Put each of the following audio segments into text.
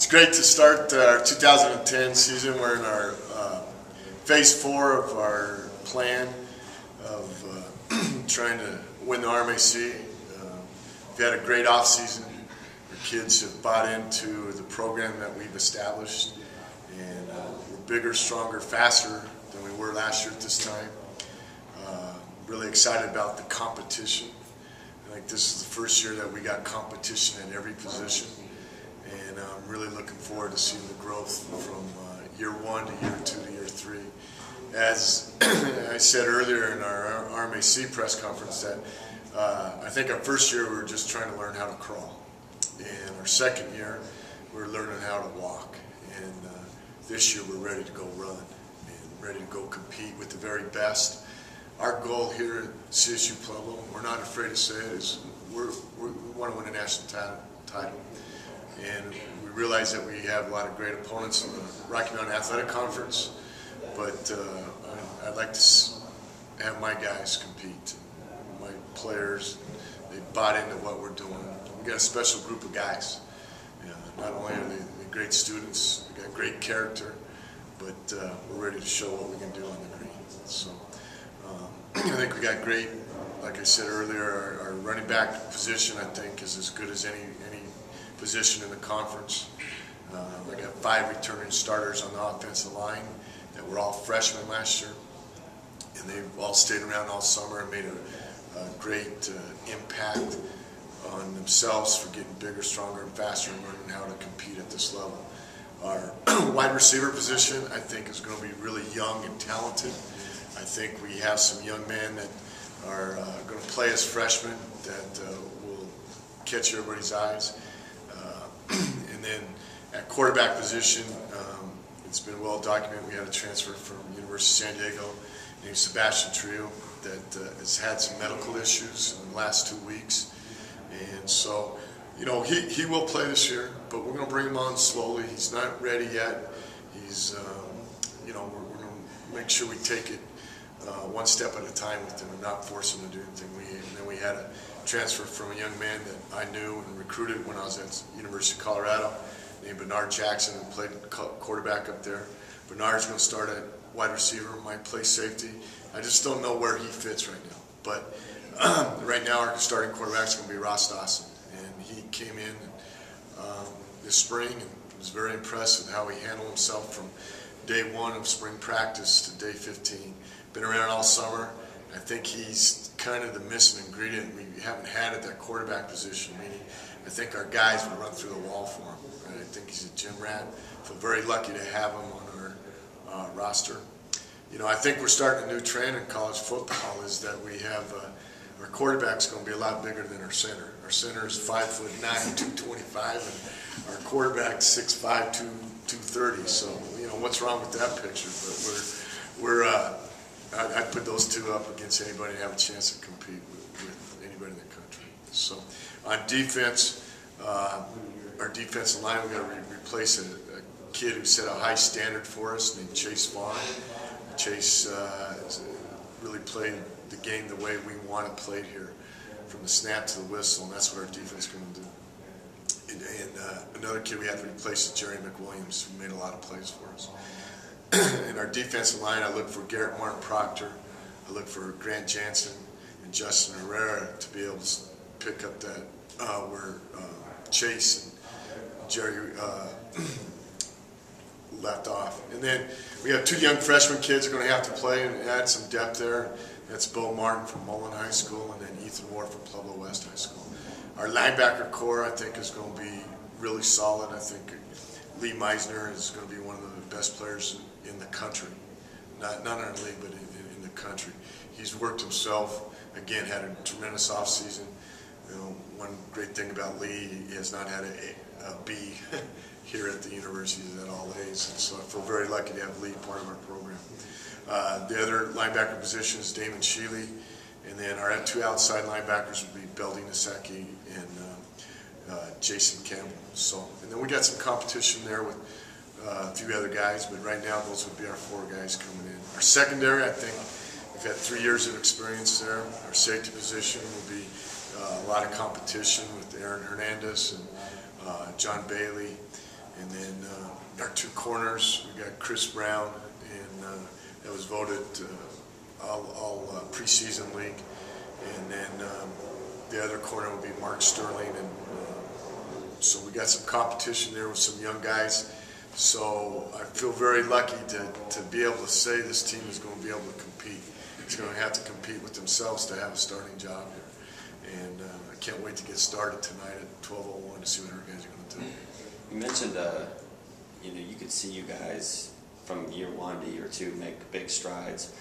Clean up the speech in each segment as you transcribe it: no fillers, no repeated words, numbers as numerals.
It's great to start our 2010 season. We're in our phase 4 of our plan of trying to win the RMAC. We've had a great off season. Our kids have bought into the program that we've established, and we're bigger, stronger, faster than we were last year at this time. Really excited about the competition. I think this is the first year that we got competition at every position, and I'm really looking forward to seeing the growth from year 1 to year 2 to year 3. As I said earlier in our RMAC press conference, that I think our first year we were just trying to learn how to crawl, and our second year we were learning how to walk, and this year we're ready to go run and ready to go compete with the very best. Our goal here at CSU-Pueblo, we're not afraid to say it, is we want to win a national title. And we realize that we have a lot of great opponents in the Rocky Mountain Athletic Conference, but I'd like to have my guys compete, my players. They bought into what we're doing. We got a special group of guys. Not only are they great students, we got great character, but we're ready to show what we can do on the green. So I think we got great, like I said earlier, our running back position I think is as good as any position in the conference. I got 5 returning starters on the offensive line that were all freshmen last year, and they've all stayed around all summer and made a great impact on themselves for getting bigger, stronger, and faster and learning how to compete at this level. Our wide receiver position I think is going to be really young and talented. I think we have some young men that are going to play as freshmen that will catch everybody's eyes. And then at quarterback position, it's been well documented. We had a transfer from University of San Diego named Sebastian Trio that has had some medical issues in the last 2 weeks. And so, you know, he will play this year, but we're going to bring him on slowly. He's not ready yet. He's, you know, we're going to make sure we take it one step at a time with him and not force him to do anything. And then we had a transfer from a young man that I knew and recruited when I was at University of Colorado named Bernard Jackson, who played quarterback up there. Bernard's going to start at wide receiver, might play safety. I just don't know where he fits right now. But right now our starting quarterback is going to be Ross Dawson. And he came in this spring and was very impressed with how he handled himself from day 1 of spring practice to day 15. Been around all summer. I think he's kind of the missing ingredient we haven't had at that quarterback position. Meaning, I think our guys would run through the wall for him. Right? I think he's a gym rat. Feel very lucky to have him on our roster. You know, I think we're starting a new trend in college football is that we have our quarterback's going to be a lot bigger than our center. Our center is 5'9", 225, and our quarterback's 6'5", 230. So, you know, what's wrong with that picture? But I'd put those two up against anybody and have a chance to compete with anybody in the country. So on defense, our defensive line, we've got to replace a kid who set a high standard for us named Chase Vaughn. Chase really played the game the way we want it played here, from the snap to the whistle, and that's what our defense is going to do. And another kid we had to replace is Jerry McWilliams, who made a lot of plays for us. In our defensive line, I look for Garrett Martin Proctor, I look for Grant Jansen and Justin Herrera to be able to pick up that where Chase and Jerry left off. And then we have 2 young freshman kids who are going to have to play and add some depth there. That's Bo Martin from Mullen High School and then Ethan Moore from Pueblo West High School. Our linebacker core, I think, is going to be really solid. I think Lee Meisner is going to be one of the best players in the country, not in our league, but in the country. He's worked himself. Again, had a tremendous off season. You know, one great thing about Lee, he has not had a B here at the university at all A's, and so I feel very lucky to have Lee part of our program. The other linebacker position is Damon Shealy, and then our 2 outside linebackers would be Belding Naseki and Jason Campbell. So, and then we got some competition there with a few other guys, but right now those would be our 4 guys coming in. Our secondary, I think we've had 3 years of experience there. Our safety position will be a lot of competition with Aaron Hernandez and John Bailey, and then corners, we got Chris Brown, and that was voted all preseason league. And then the other corner will be Mark Sterling, and so we got some competition there with some young guys. So I feel very lucky to be able to say this team is going to be able to compete. It's going to have to compete with themselves to have a starting job here. And I can't wait to get started tonight at 12:01 to see what our guys are going to do. You mentioned, you could see you guys from year 1 to year 2 make big strides.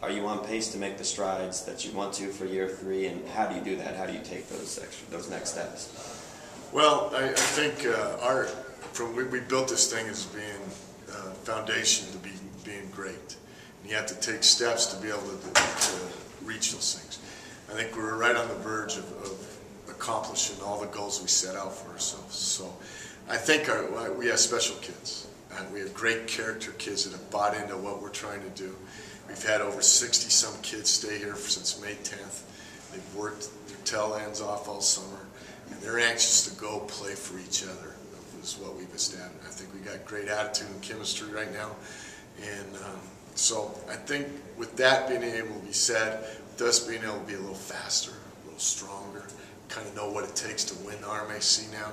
Are you on pace to make the strides that you want to for year 3, and how do you do that? How do you take those next steps? Well, I think we built this thing as being foundation to being great. And you have to take steps to be able to reach those things. I think we were right on the verge of accomplishing all the goals we set out for ourselves. So I think we have special kids. And we have great character kids that have bought into what we're trying to do. We've had over 60-some kids stay here since May 10th. They've worked their tail ends off all summer, and they're anxious to go play for each other, is what we've established. I think we got great attitude and chemistry right now. And so I think with that being able to be said, with us being able to be a little faster, a little stronger, kind of know what it takes to win the RMAC now,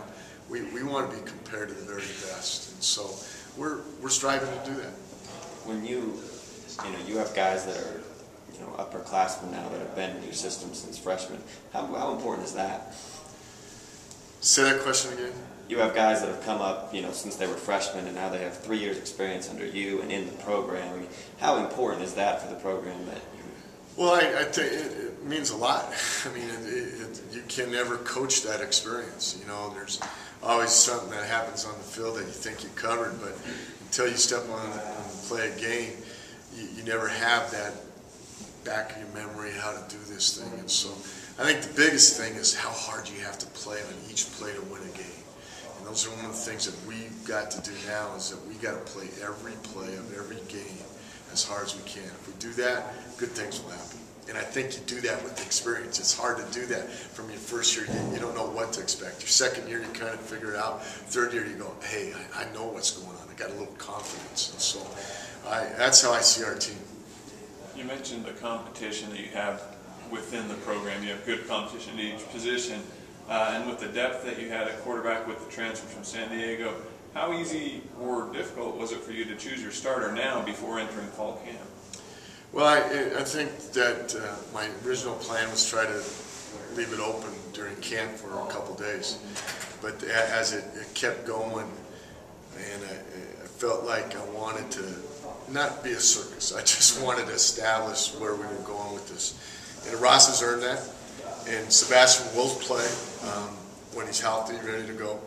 we want to be compared to the very best. And so we're striving to do that. When you have guys that are, upperclassmen now that have been in your system since freshmen, how important is that? Say that question again. You have guys that have come up, since they were freshmen, and now they have 3 years experience under you and in the program. I mean, how important is that for the program that you? Well, I think it means a lot. I mean, you can never coach that experience. There's always something that happens on the field that you think you covered, but until you step on and play a game, you never have that back of your memory how to do this thing. And so I think the biggest thing is how hard you have to play on each play to win a game. And those are one of the things that we've got to do now, is that we got to play every play of every game as hard as we can. If we do that, good things will happen. And I think you do that with experience. It's hard to do that from your first year. You don't know what to expect. Your second year, you kind of figure it out. Third year, you go, hey, I know what's going on. I got a little confidence. And so that's how I see our team. You mentioned the competition that you have within the program. You have good competition at each position. And with the depth that you had at quarterback with the transfer from San Diego, how easy or difficult was it for you to choose your starter now before entering fall camp? Well, I think that my original plan was try to leave it open during camp for a couple days. But as it kept going, and I felt like I wanted to not be a circus. I just wanted to establish where we were going with this. And Ross has earned that. And Sebastian will play when he's healthy, ready to go.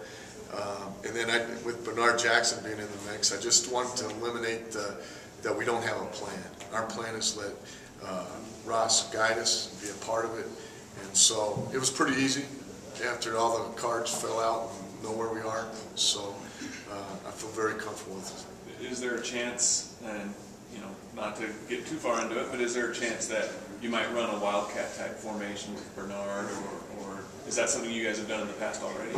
And then with Bernard Jackson being in the mix, I just wanted to eliminate that we don't have a plan. Our plan is let Ross guide us, be a part of it. And so it was pretty easy after all the cards fell out and know where we are. So I feel very comfortable with it. Is there a chance, and not to get too far into it, but is there a chance that you might run a Wildcat type formation with Bernard, or is that something you guys have done in the past already?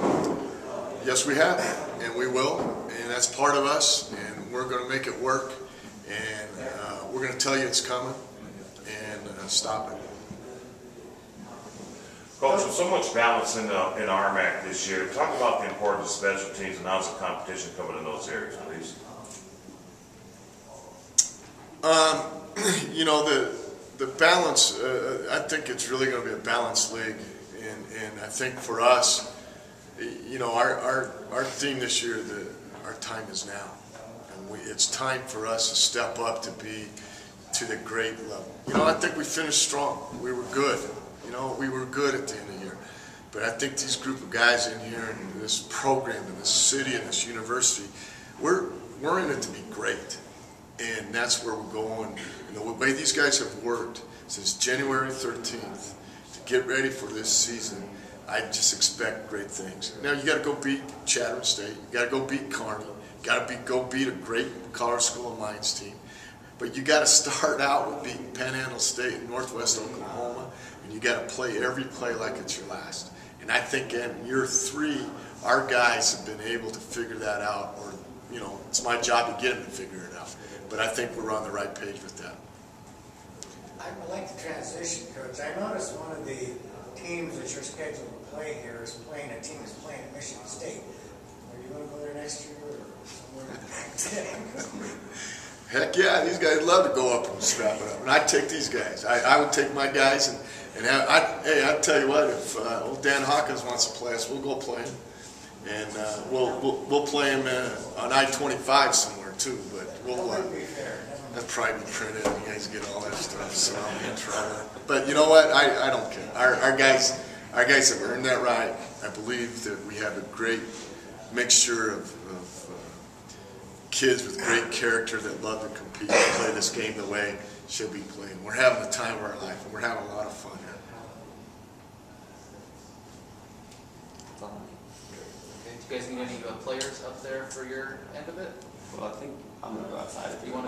Yes, we have, and we will, and that's part of us, and we're going to make it work, and we're going to tell you it's coming, and stop it. Coach, with so much balance in RMAC this year, talk about the importance of special teams and how's the competition coming in those areas, please. The balance, I think it's really going to be a balanced league, and I think for us, our theme this year, our time is now, and it's time for us to step up to be to the great level. I think we finished strong. We were good. We were good at the end of the year, but I think these group of guys in here, and this program, and this city, and this university, we're in it to be great. And that's where we're going. The way these guys have worked since January 13th to get ready for this season, I just expect great things. Now you got to go beat Chatham State. You got to go beat Kearney. You got to go beat a great Colorado School of Mines team. But you got to start out with beating Panhandle State and Northwest Oklahoma, and you got to play every play like it's your last. And I think in year 3, our guys have been able to figure that out, or you know, it's my job to get them to figure it out. But I think we're on the right page with that. I like the transition, Coach. I noticed one of the teams that you're scheduled to play here is playing, a team is playing at Michigan State. Are you going to go there next year or somewhere? Heck yeah, these guys love to go up and strap it up. And I'd take these guys. I would take my guys and have, hey, I'll tell you what, if old Dan Hawkins wants to play us, we'll go play him. And we'll play him on I-25 somewhere too, but we'll, that'll probably be printed and you guys get all that stuff, so I'll be in trouble. But you know what, I don't care. Our guys have earned that right. I believe that we have a great mixture of kids with great character that love to compete and play this game the way it should be played. We're having the time of our life, and we're having a lot of fun here. Okay. Do you guys need any players up there for your end of it? Well, I think I'm going to go outside if you You want.